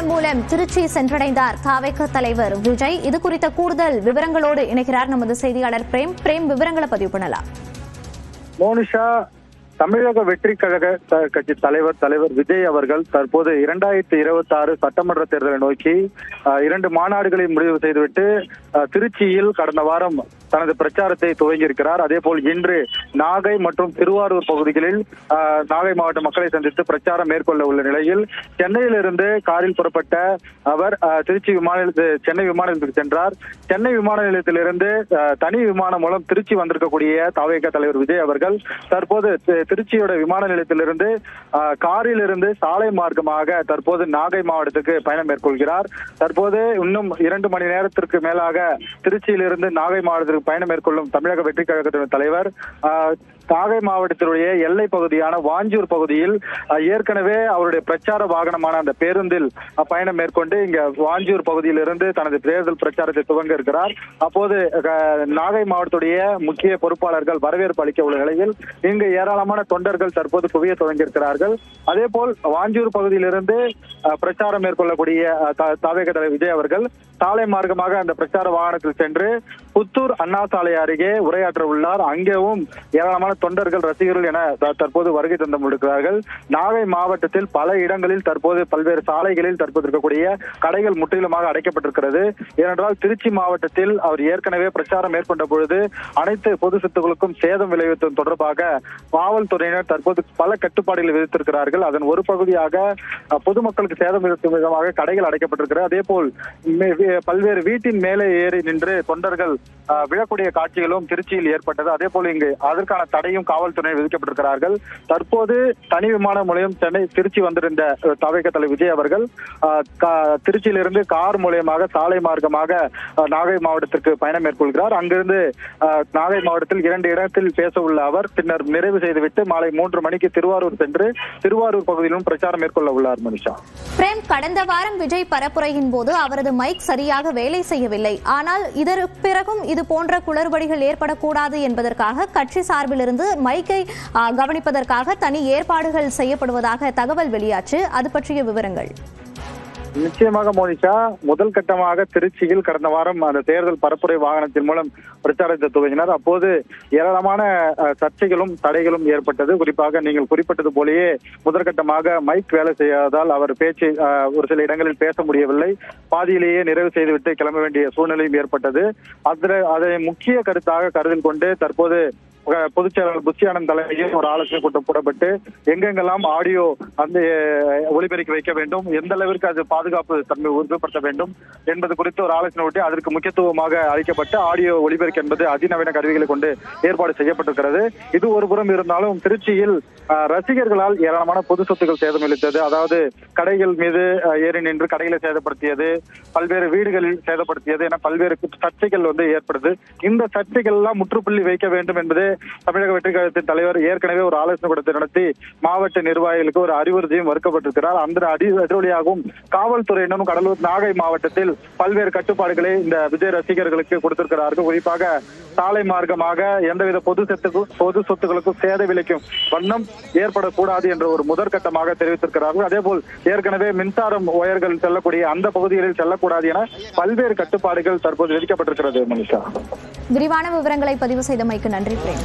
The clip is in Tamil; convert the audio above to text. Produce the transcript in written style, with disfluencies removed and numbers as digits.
விமானம் மூலம் திருச்சி சென்றடைந்தார் தாவேக தலைவர் விஜய். இது குறித்த கூடுதல் விவரங்களோடு இணைகிறார் நமது செய்தியாளர் பிரேம். விவரங்களை பதிவு பண்ணலாம். மோனிஷா, தமிழக வெற்றி கழக கட்சி தலைவர் விஜய் அவர்கள் தற்போது 2026 சட்டமன்ற தேர்தலை நோக்கி 2 மாநாடுகளை முடிவு செய்துவிட்டு திருச்சியில் கடந்த வாரம் தனது பிரச்சாரத்தை துவங்கியிருக்கிறார். அதே போல் இன்று நாகை மற்றும் திருவாரூர் பகுதிகளில் நாகை மாவட்ட மக்களை சந்தித்து பிரச்சாரம் மேற்கொள்ள உள்ள நிலையில் சென்னையிலிருந்து காரில் புறப்பட்ட அவர் சென்னை விமான நிலையத்துக்கு சென்றார். சென்னை விமான நிலையத்திலிருந்து தனி விமானம் மூலம் திருச்சி வந்திருக்கக்கூடிய தாவேக தலைவர் விஜய் அவர்கள் தற்போது திருச்சியோட விமான நிலையத்திலிருந்து காரிலிருந்து சாலை மார்க்கமாக தற்போது நாகை மாவட்டத்துக்கு பயணம் மேற்கொள்கிறார். தற்போது இன்னும் 2 மணி நேரத்திற்கு மேலாக திருச்சியிலிருந்து நாகை மாவட்டத்திற்கு பயணம் மேற்கொள்ளும் தமிழக வெற்றி கழகத்தின் தலைவர் நாகை மாவட்டத்தினுடைய எல்லை பகுதியான வாஞ்சூர் பகுதியில் ஏற்கனவே அவருடைய பிரச்சார வாகனமான அந்த பேருந்தில் பயணம் மேற்கொண்டு இங்க வாஞ்சூர் பகுதியிலிருந்து தனது தேர்தல் பிரச்சாரத்தை துவங்க இருக்கிறார். அப்போது நாகை மாவட்டத்துடைய முக்கிய பொறுப்பாளர்கள் வரவேற்பு அளிக்க உள்ள நிலையில் இங்கு ஏராளமான தொண்டர்கள் தற்போது குவிய துவங்கியிருக்கிறார்கள். அதே போல் வாஞ்சூர் பகுதியிலிருந்து பிரச்சாரம் மேற்கொள்ளக்கூடிய தாவேக தலைவர் விஜய் அவர்கள் சாலை மார்க்கமாக அந்த பிரச்சார வாகனத்தில் சென்று புத்தூர் அண்ணா சாலை அருகே உரையாற்ற உள்ளார். அங்கேயும் ஏராளமான தொண்டர்கள் ரசிகர்கள் என தற்போது வருகை தந்திருக்கிறார்கள். நாகை மாவட்டத்தில் பல இடங்களில் தற்போது பல்வேறு சாலைகளில் தற்போது இருக்கக்கூடிய கடைகள் முற்றிலுமாக அடைக்கப்பட்டிருக்கிறது. ஏனென்றால் திருச்சி மாவட்டத்தில் அவர் ஏற்கனவே பிரச்சாரம் மேற்கொண்ட பொழுது அனைத்து பொது சொத்துக்களுக்கும் சேதம் விளைவித்தது தொடர்பாக காவல்துறையினர் தற்போது பல கட்டுப்பாடுகளை விதித்திருக்கிறார்கள். அதன் ஒரு பகுதியாக பொதுமக்களுக்கு சேதம் விளைவிக்கும் விதமாக கடைகள் அடைக்கப்பட்டிருக்கிறது. அதே போல் பல்வேறு வீட்டின் மேலே ஏறி நின்று தொண்டர்கள் விழக்கூடிய காட்சிகளும் திருச்சியில் ஏற்பட்டது. அதே போல இங்கு அதற்கான தடையும் காவல்துறையினர் விதிக்கப்பட்டிருக்கிறார்கள். தற்போது தனி விமானம் மூலம் திருச்சி வந்திருந்த தாவேக தலைவர் விஜய் அவர்கள் திருச்சியிலிருந்து கார் மூலமாக சாலை மார்க்கமாக நாகை மாவட்டத்திற்கு பயணம் மேற்கொள்கிறார். அங்கிருந்து நாகை மாவட்டத்தில் 2 இடத்தில் பேச உள்ள அவர் பின்னர் நிறைவு செய்துவிட்டு மாலை 3 மணிக்கு திருவாரூர் சென்று திருவாரூர் பகுதியிலும் பிரச்சாரம் மேற்கொள்ள உள்ளார். மனிஷா, கடந்த வாரம் விஜய் பரப்புரையின் போது அவரது மைக் சரியாக வேலை செய்யவில்லை. ஆனால் இதற்கு பிறகும் இது போன்ற குளறுபடிகள் ஏற்படக்கூடாது என்பதற்காக கட்சி சார்பிலிருந்து மைக்கை கவனிப்பதற்காக தனி ஏற்பாடுகள் செய்யப்படுவதாக தகவல் வெளியாச்சு. அது பற்றிய விவரங்கள். நிச்சயமாக மோனிஷா, முதல் கட்டமாக திருச்சியில் கடந்த வாரம் அந்த தேர்தல் பரப்புரை வாகனத்தின் மூலம் பிரச்சாரத்தை துவங்கினார். அப்போது ஏராளமான சர்ச்சைகளும் தடைகளும் ஏற்பட்டது. குறிப்பாக நீங்கள் குறிப்பிட்டது போலேயே முதற்கட்டமாக மைக் வேலை செய்யாததால் அவர் பேச்சு ஒரு சில இடங்களில் பேச முடியவில்லை. பாதியிலேயே நிறைவு செய்துவிட்டு கிளம்ப வேண்டிய சூழ்நிலையும் ஏற்பட்டது. அதை முக்கிய கருத்தாக கருத்தில் கொண்டு தற்போது பொதுச் செயலாளர் புஷியானந்த் தலைமையில் ஒரு ஆலோசனை கூட்டம் போடப்பட்டு எங்கெங்கெல்லாம் ஆடியோ அந்த ஒளிபெருக்கி வைக்க வேண்டும், எந்த அளவிற்கு அது பாதுகாப்பு தன்மை உறுதிப்படுத்த வேண்டும் என்பது குறித்து ஒரு ஆலோசனை விட்டு அதற்கு முக்கியத்துவமாக அளிக்கப்பட்டு ஆடியோ ஒளிபெருக்கி என்பது அதிநவீன கருவிகளை கொண்டு ஏற்பாடு செய்யப்பட்டிருக்கிறது. இது ஒரு புறம் இருந்தாலும் திருச்சியில் ரசிகர்களால் ஏராளமான பொது சொத்துக்கள் சேதமளித்தது. அதாவது கடைகள் மீது ஏறி நின்று கடைகளை சேதப்படுத்தியது, பல்வேறு வீடுகளில் சேதப்படுத்தியது என பல்வேறு சர்ச்சைகள் ஏற்படுது. இந்த சர்ச்சைகள் எல்லாம் முற்றுப்புள்ளி வைக்க வேண்டும் என்பது தமிழக வெற்றி கழகத்தின் தலைவர் ஏற்கனவே ஒரு ஆலோசனை கூட்டத்தை நடத்தி மாவட்ட நிர்வாகிகளுக்கு ஒரு அறிவுறுத்தியும் மறுக்கப்பட்டிருக்கிறார். அந்த அடிவழியாகவும் காவல்துறையினரும் கடலூர் நாகை மாவட்டத்தில் பல்வேறு கட்டுப்பாடுகளை இந்த விஜய் ரசிகர்களுக்கு கொடுத்திருக்கிறார்கள். குறிப்பாக சாலை மார்க்கமாக எந்தவித பொது சொத்துக்களுக்கும் சேத விளைக்கும் வண்ணம் ஏற்படக்கூடாது என்ற ஒரு முதற்கட்டமாக தெரிவித்திருக்கிறார்கள். அதே போல் ஏற்கனவே மின்சாரம் ஒயர்கள் செல்லக்கூடிய அந்த பகுதிகளில் செல்லக்கூடாது என பல்வேறு கட்டுப்பாடுகள் தற்போது விதிக்கப்பட்டிருக்கிறது. மனிஷா, விரிவான விவரங்களை பதிவு செய்தமைக்கு நன்றி பிரேம்.